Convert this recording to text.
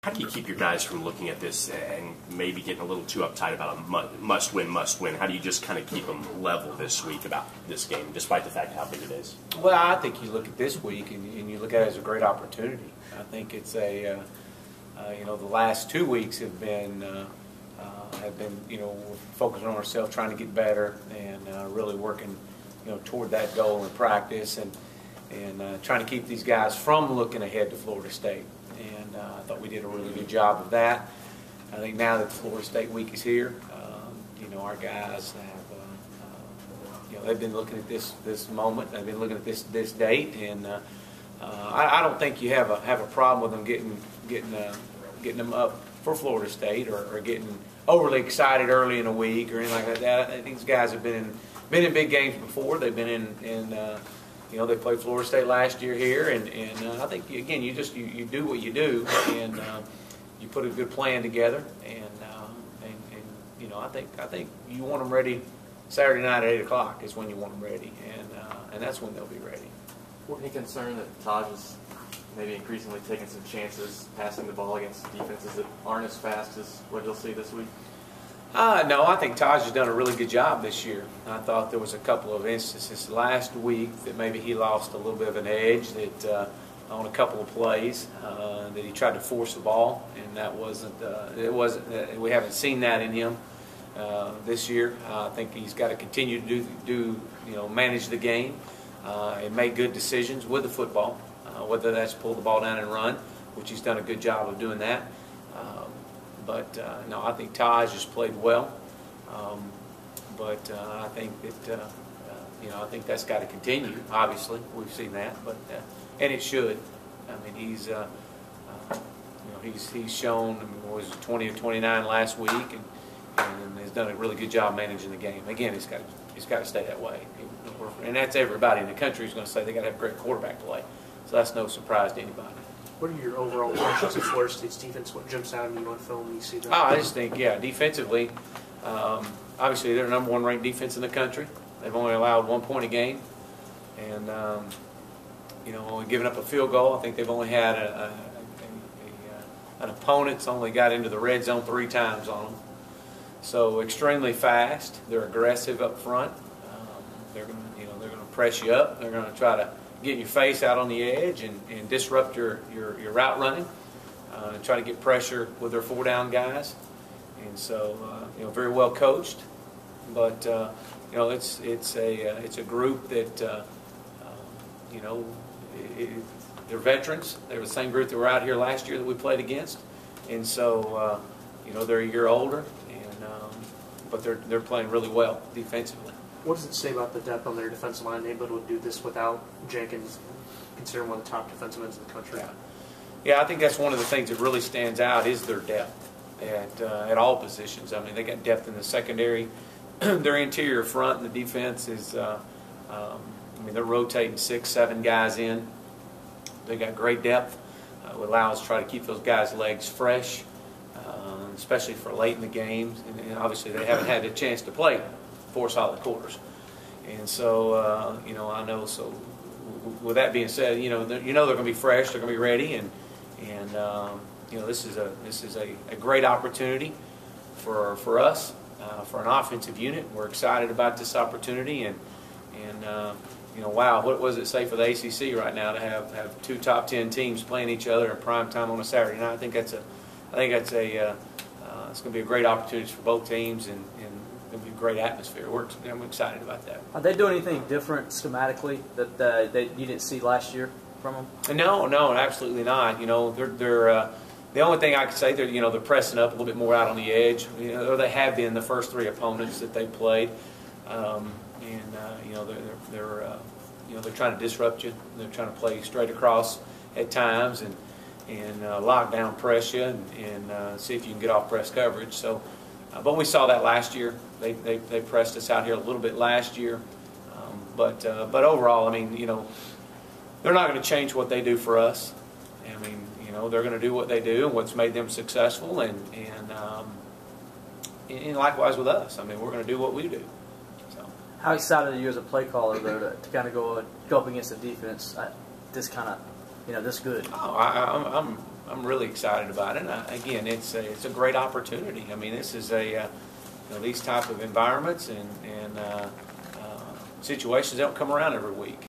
How do you keep your guys from looking at this and maybe getting a little too uptight about a must win? How do you just kind of keep them level this week about this game, despite the fact how big it is? Well, I think you look at this week and you look at it as a great opportunity. I think it's a, the last 2 weeks have been we're focusing on ourselves, trying to get better, and really working, toward that goal in practice, and trying to keep these guys from looking ahead to Florida State. And I thought we did a really good job of that. I think now that the Florida State week is here, our guys have, they've been looking at this moment. They've been looking at this date, and I don't think you have a problem with them getting them up for Florida State or getting overly excited early in a week or anything like that. I think these guys have been in big games before. They've been in they played Florida State last year here, and I think again you do what you do, and you put a good plan together, and I think you want them ready Saturday night at 8 o'clock is when you want them ready, and that's when they'll be ready. Any concern that Taj is maybe increasingly taking some chances passing the ball against defenses that aren't as fast as what you'll see this week? No, I think Taj has done a really good job this year. I thought there was a couple of instances last week that maybe he lost a little bit of an edge that on a couple of plays that he tried to force the ball, and that wasn't we haven't seen that in him this year. I think he's got to continue to manage the game and make good decisions with the football, whether that's pull the ball down and run, which he's done a good job of doing that. But no, I think Taj has played well. But I think that I think that's got to continue. Obviously, we've seen that, but and it should. I mean, he's shown. I mean, was 20 or 29 last week, and has done a really good job managing the game. Again, he's got to stay that way. And that's everybody in the country is going to say they got to have great quarterback play. So that's no surprise to anybody. What are your overall impressions of Florida State's defense? What jumps out at you on film when you see them? I just think, defensively, obviously they're the number one ranked defense in the country. They've only allowed 1 point a game, and only given up a field goal. I think they've only had an opponent that's only got into the red zone 3 times on them. So extremely fast. They're aggressive up front. They're going to press you up. They're going to try to get your face out on the edge and disrupt your route running, and try to get pressure with their 4-down guys. And so, very well coached. But it's a group that they're veterans. They're the same group that were out here last year that we played against, and so they're a year older, but they're playing really well defensively. What does it say about the depth on their defensive line? They're able to do this without Jenkins, considered one of the top defensive ends in the country. Yeah, I think that's one of the things that really stands out is their depth at all positions. I mean, they got depth in the secondary, their interior front, and the defense is. They're rotating 6, 7 guys in. They got great depth. It allows us to try to keep those guys' legs fresh, especially for late in the games. And obviously, they haven't had a chance to play 4 solid quarters. And so, I know. So, with that being said, they're going to be fresh. They're going to be ready, and this is a great opportunity for us, for an offensive unit. We're excited about this opportunity, and wow, what does it say for the ACC right now to have 2 top 10 teams playing each other in prime time on a Saturday night? I think it's going to be a great opportunity for both teams, and going to be a great atmosphere. I'm excited about that. Are they doing anything different schematically that you didn't see last year from them? No, absolutely not. They're the only thing I could say they're pressing up a little bit more out on the edge. Or they have been the first 3 opponents that they played. They're trying to disrupt you. They're trying to play straight across at times and lock down press you and see if you can get off press coverage. So, but we saw that last year. They pressed us out here a little bit last year, but overall, they're not going to change what they do for us. They're going to do what they do and what's made them successful, and likewise with us. We're going to do what we do. How excited are you as a play caller, though, to kind of go up against a defense this kind of, this good? Oh, I'm really excited about it. And again, it's a great opportunity. I mean, this is these type of environments and situations don't come around every week.